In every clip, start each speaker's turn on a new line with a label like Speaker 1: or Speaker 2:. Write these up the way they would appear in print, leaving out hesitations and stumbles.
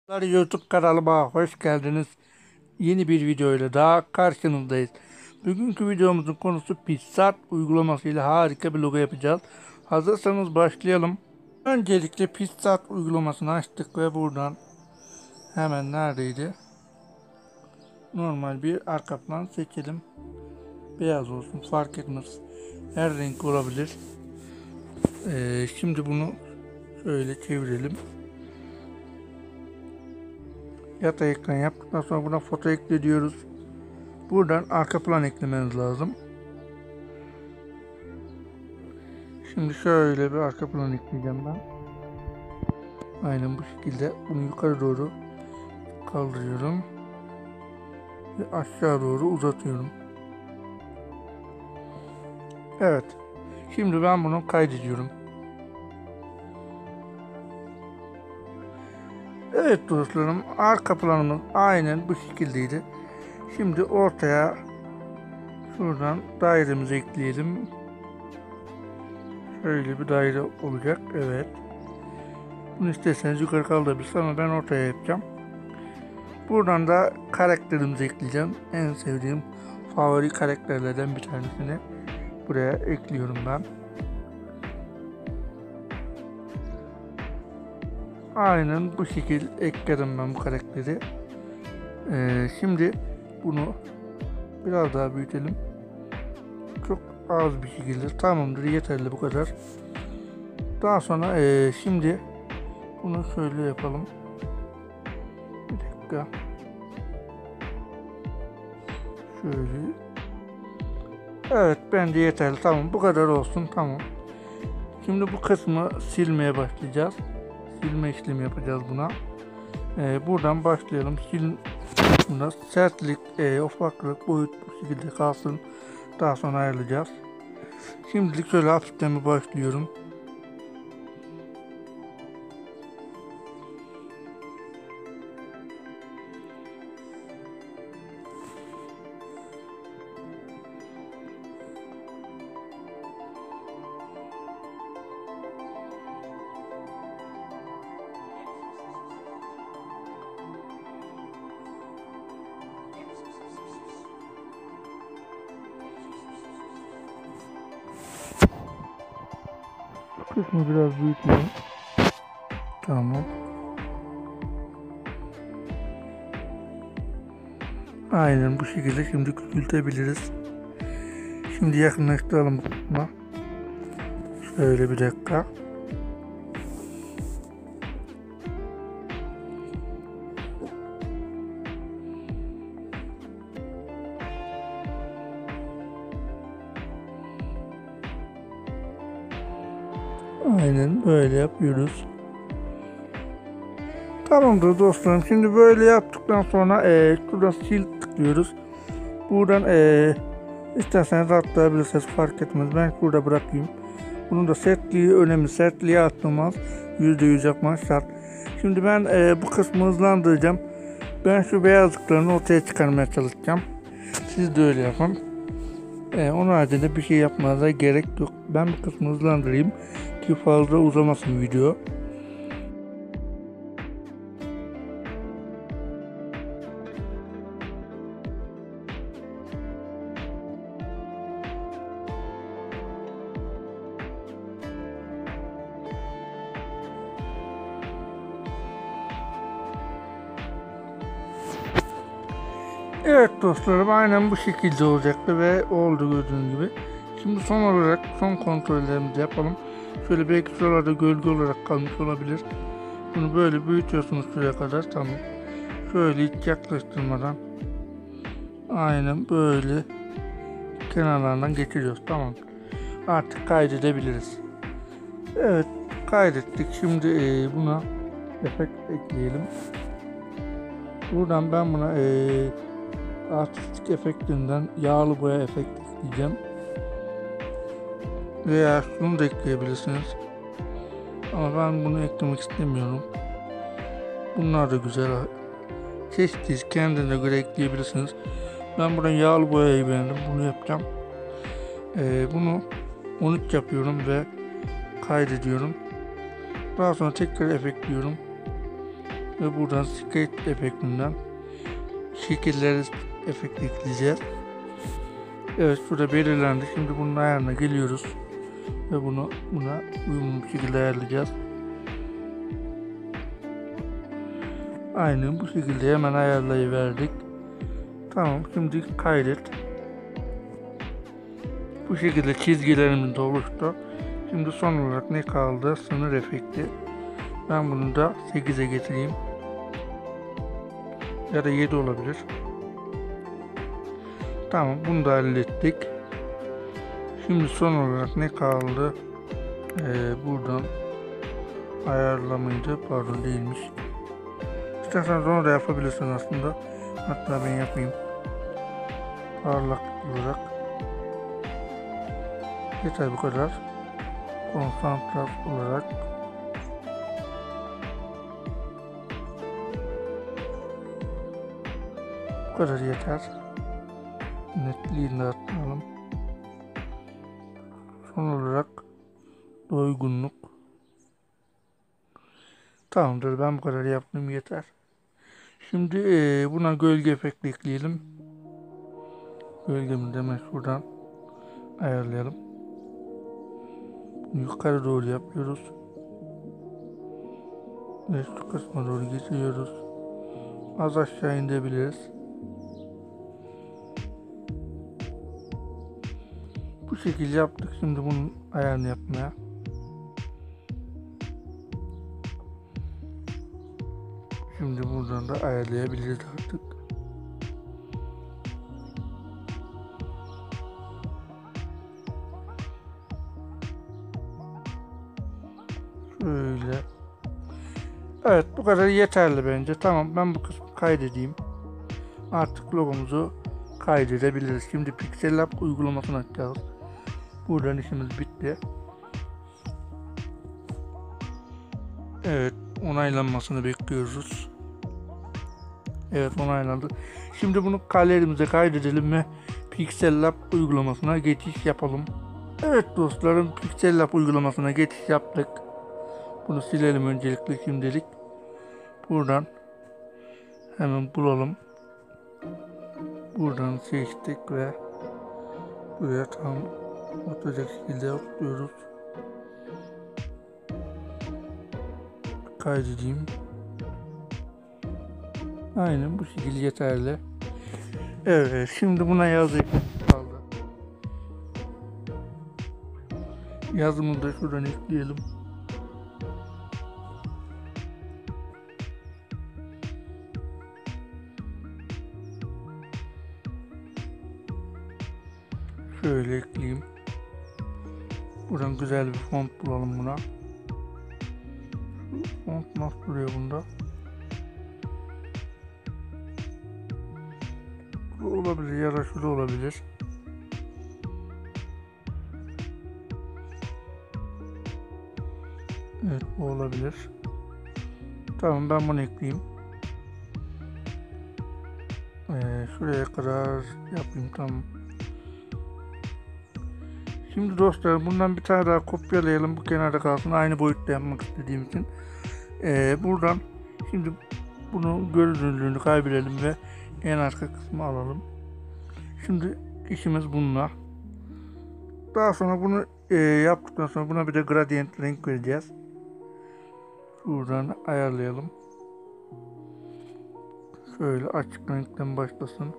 Speaker 1: YouTube kanalıma hoş geldiniz. Yeni bir video ile daha karşınızdayız. Bugünkü videomuzun konusu Pixart uygulaması ile harika bir logo yapacağız. Hazırsanız başlayalım. Öncelikle Pixart uygulamasını açtık ve buradan hemen neredeydi? Normal bir arka plan seçelim. Beyaz olsun, fark etmez. Her renk olabilir. Şimdi bunu şöyle çevirelim. Yatay ekran yaptıktan sonra buna foto ekle diyoruz. Buradan arka plan eklemeniz lazım. Şimdi şöyle bir arka plan ekleyeceğim ben. Aynen bu şekilde bunu yukarı doğru kaldırıyorum ve aşağı doğru uzatıyorum. Evet. Şimdi ben bunu kaydediyorum. Evet dostlarım, arka planımız aynen bu şekildeydi. Şimdi ortaya şuradan dairemizi ekleyelim. Şöyle bir daire olacak. Evet. Bunu isterseniz yukarı kaldırabilirsiniz ama ben ortaya yapacağım. Buradan da karakterimizi ekleyeceğim. En sevdiğim favori karakterlerden bir tanesini buraya ekliyorum ben. Aynen bu şekil ekledim ben bu karakteri. Şimdi bunu biraz daha büyütelim. Çok az bir şekilde. Tamamdır, yeterli bu kadar. Daha sonra şimdi bunu şöyle yapalım. Bir dakika. Şöyle. Evet, bence yeterli. Tamam, bu kadar olsun. Tamam. Şimdi bu kısmı silmeye başlayacağız. Silme işlemi yapacağız buna. Buradan başlayalım. Buna sertlik, ufaklık, boyut bu şekilde kalsın. Daha sonra ayarlayacağız. Şimdilik şöyle hafiften başlıyorum. Kısmı biraz büyütelim. Tamam. Aynen bu şekilde şimdi küçültebiliriz. Şimdi yakınlaştıralım bu kısma. Şöyle bir dakika. Aynen böyle yapıyoruz. Tamamdır dostlarım. Şimdi böyle yaptıktan sonra şurada sil tıklıyoruz. Buradan isterseniz atlayabilirsiniz, fark etmez. Ben şurada bırakayım. Bunun da sertliği önemli. Sertliği atlamaz. %100 yapmak şart. Şimdi ben bu kısmı hızlandıracağım. Ben şu beyazlıklarını ortaya çıkarmaya çalışacağım. Siz de öyle yapın. Onun haricinde bir şey yapmanıza gerek yok. Ben bu kısmı hızlandırayım ki fazla uzamasın video. Evet dostlarım, aynen bu şekilde olacaktı ve oldu gördüğünüz gibi. Şimdi son olarak son kontrollerimizi yapalım. Şöyle belki şuralarda gölge olarak kalmış olabilir. Bunu böyle büyütüyorsunuz şuraya kadar, tamam. Şöyle hiç yaklaştırmadan aynen böyle kenarlarından geçiriyoruz, tamam. Artık kaydedebiliriz. Evet, kaydettik. Şimdi buna efekt ekleyelim. Buradan ben buna artistik efektinden yağlı boya efekti ekleyeceğim. Veya şunu da ekleyebilirsiniz. Ama ben bunu eklemek istemiyorum. Bunlar da güzel. Seçtiğiniz kendine göre ekleyebilirsiniz. Ben buradan yağlı boyayı beğendim. Bunu yapacağım. Bunu 13 yapıyorum ve kaydediyorum. Daha sonra tekrar efekt diyorum. Ve buradan skate efektinden şekilleri efekti ekleyeceğiz. Evet, şurada belirlendi. Şimdi bunun ayarına geliyoruz ve buna uyumlu bir şekilde ayarlayacağız. Aynen bu şekilde hemen ayarlayıverdik. Tamam, şimdi kaydet. Bu şekilde çizgilerimiz de oluştu. Şimdi son olarak ne kaldı? Sınır efekti. Ben bunu da 8'e getireyim. Ya da 7 olabilir. Tamam, bunu da hallettik. Şimdi son olarak ne kaldı? Buradan ayarlamaydı. Pardon, değilmiş. İsterseniz onu da yapabilirsin aslında. Hatta ben yapayım. Parlak olarak. Yeter bu kadar. Konsantre olarak. Bu kadar yeter. Netliğini de arttıralım. Son olarak doygunluk. Tamamdır, ben bu kadar yaptım, yeter. Şimdi buna gölge efekti ekleyelim. Gölgemi de hemen şuradan ayarlayalım. Yukarı doğru yapıyoruz. Ve şu kısma doğru getiriyoruz. Az aşağı indirebiliriz. Bu şekilde yaptık. Şimdi bunun ayarını yapmaya. Şimdi buradan da ayarlayabiliriz artık. Şöyle. Evet, bu kadar yeterli bence. Tamam, ben bu kısmı kaydedeyim. Artık logomuzu kaydedebiliriz. Şimdi Pixel Lab uygulamasını açacağız. Buradan işimiz bitti. Evet, onaylanmasını bekliyoruz. Evet, onaylandı. Şimdi bunu galerimize kaydedelim ve Pixel Lab uygulamasına geçiş yapalım. Evet dostlarım, Pixel Lab uygulamasına geçiş yaptık. Bunu silelim öncelikle şimdilik. Buradan hemen bulalım. Buradan seçtik ve buraya tam oturacak şekilde yapıyoruz. Kaydedeyim. Aynen bu şekilde yeterli. Evet, şimdi buna yazı kaldı. Yazımı da şuradan ekleyelim. Şöyle ekleyeyim. Buradan güzel bir font bulalım buna. Font nasıl duruyor bunda? Bu olabilir ya da şu da olabilir. Evet, bu olabilir. Tamam, ben bunu ekleyeyim. Şuraya kadar yapayım, tamam. Şimdi dostlar, bundan bir tane daha kopyalayalım, bu kenarda kalsın, aynı boyutta yapmak istediğim için. Buradan şimdi bunu görünürlüğünü kaybedelim ve en arka kısmı alalım. Şimdi işimiz bununla. Daha sonra bunu yaptıktan sonra buna bir de gradient renk vereceğiz. Buradan ayarlayalım. Şöyle açık renkten başlasın.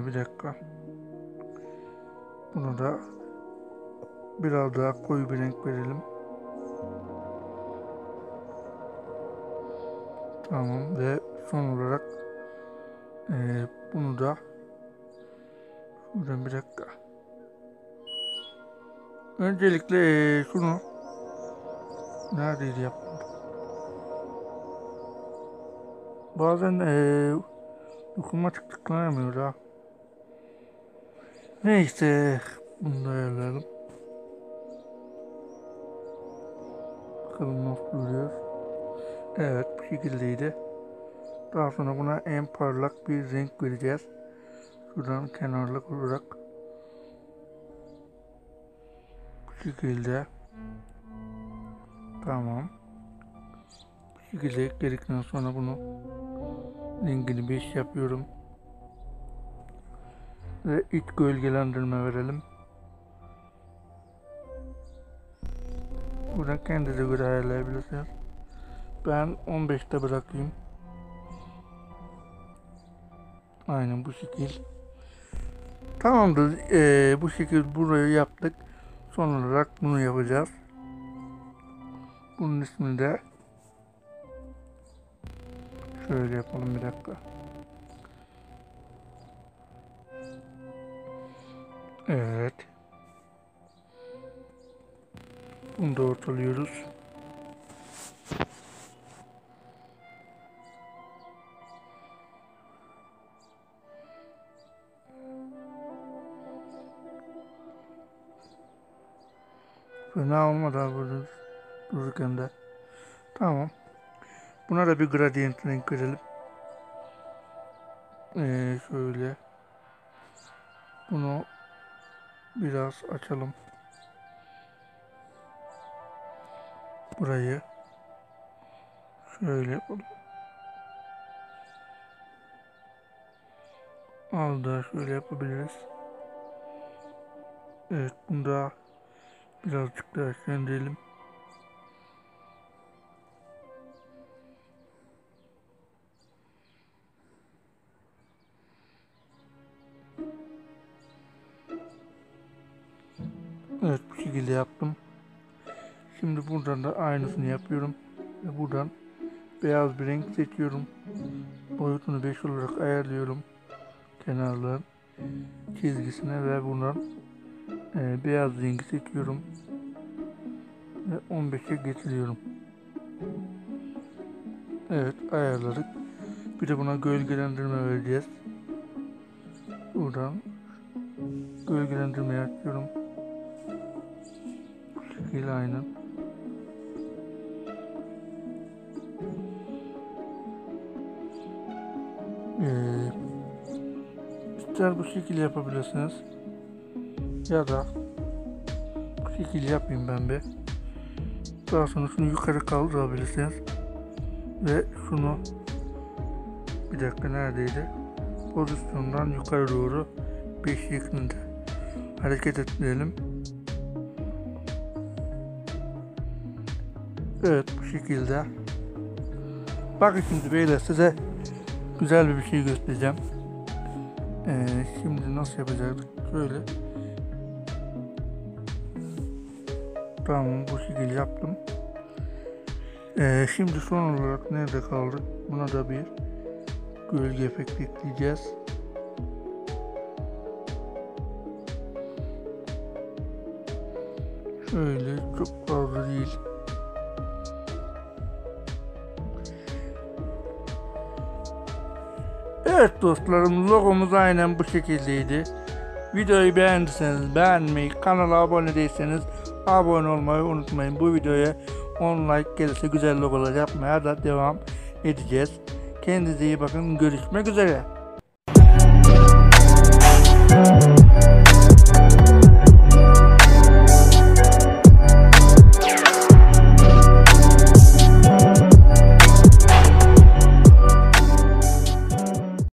Speaker 1: Bir dakika. Bunu da biraz daha koyu bir renk verelim. Tamam ve son olarak bunu da şuradan bir dakika. Öncelikle şunu neredeydi yaptım? Bazen dokunmatik tıklanamıyor ha. Neyse, bunu da ayarlayalım. Bakalım nasıl duruyor. Evet, bu şekildeydi. Daha sonra buna en parlak bir renk vereceğiz. Şuradan kenarlık olarak. şekilde. Tamam. Bu şekilde ekledikten sonra bunu rengini 5 yapıyorum. Ve iç gölgelendirme verelim. Buradan kendinize göre ayarlayabilirsiniz. Ben 15'te bırakayım. Aynen bu şekil. Tamamdır. Bu şekil burayı yaptık. Son olarak bunu yapacağız. Bunun ismini de şöyle yapalım, bir dakika. Evet. Bunu da ortalıyoruz. Fena olmadı abi burada dururken de. Tamam. Buna da bir gradient renk verelim. Şöyle. Bunu biraz açalım. Burayı şöyle yapalım. Al da şöyle yapabiliriz. Evet, bunu da birazcık daha rendelim. Evet, bu şekilde yaptım. Şimdi buradan da aynısını yapıyorum. Ve buradan beyaz bir renk seçiyorum. Boyutunu 5 olarak ayarlıyorum. Kenarların çizgisine ve buradan beyaz rengi seçiyorum. Ve 15'e getiriyorum. Evet, ayarladık. Bir de buna gölgelendirme vereceğiz. Buradan gölgelendirmeyi açıyorum. Bu şekilde aynen. İster bu şekilde yapabilirsiniz. Ya da bu şekilde yapayım ben bir. Daha sonra şunu yukarı kaldırabilirsiniz. Ve şunu bir dakika, neredeydi? Pozisyondan yukarı doğru 5 şeklinde hareket ettirelim. Evet, bu şekilde. Bakın şimdi beyler, size güzel bir şey göstereceğim. Şimdi nasıl yapacaktık? Şöyle. Tamam, bu şekilde yaptım. Şimdi son olarak nerede kaldık? Buna da bir gölge efekti ekleyeceğiz. Şöyle, çok fazla değil. Evet dostlarım, logomuz aynen bu şekildeydi. Videoyu beğendiyseniz beğenmeyi, kanala abone değilseniz abone olmayı unutmayın. Bu videoya 10 like gelirse güzel logolar yapmaya da devam edeceğiz. Kendinize iyi bakın. Görüşmek üzere.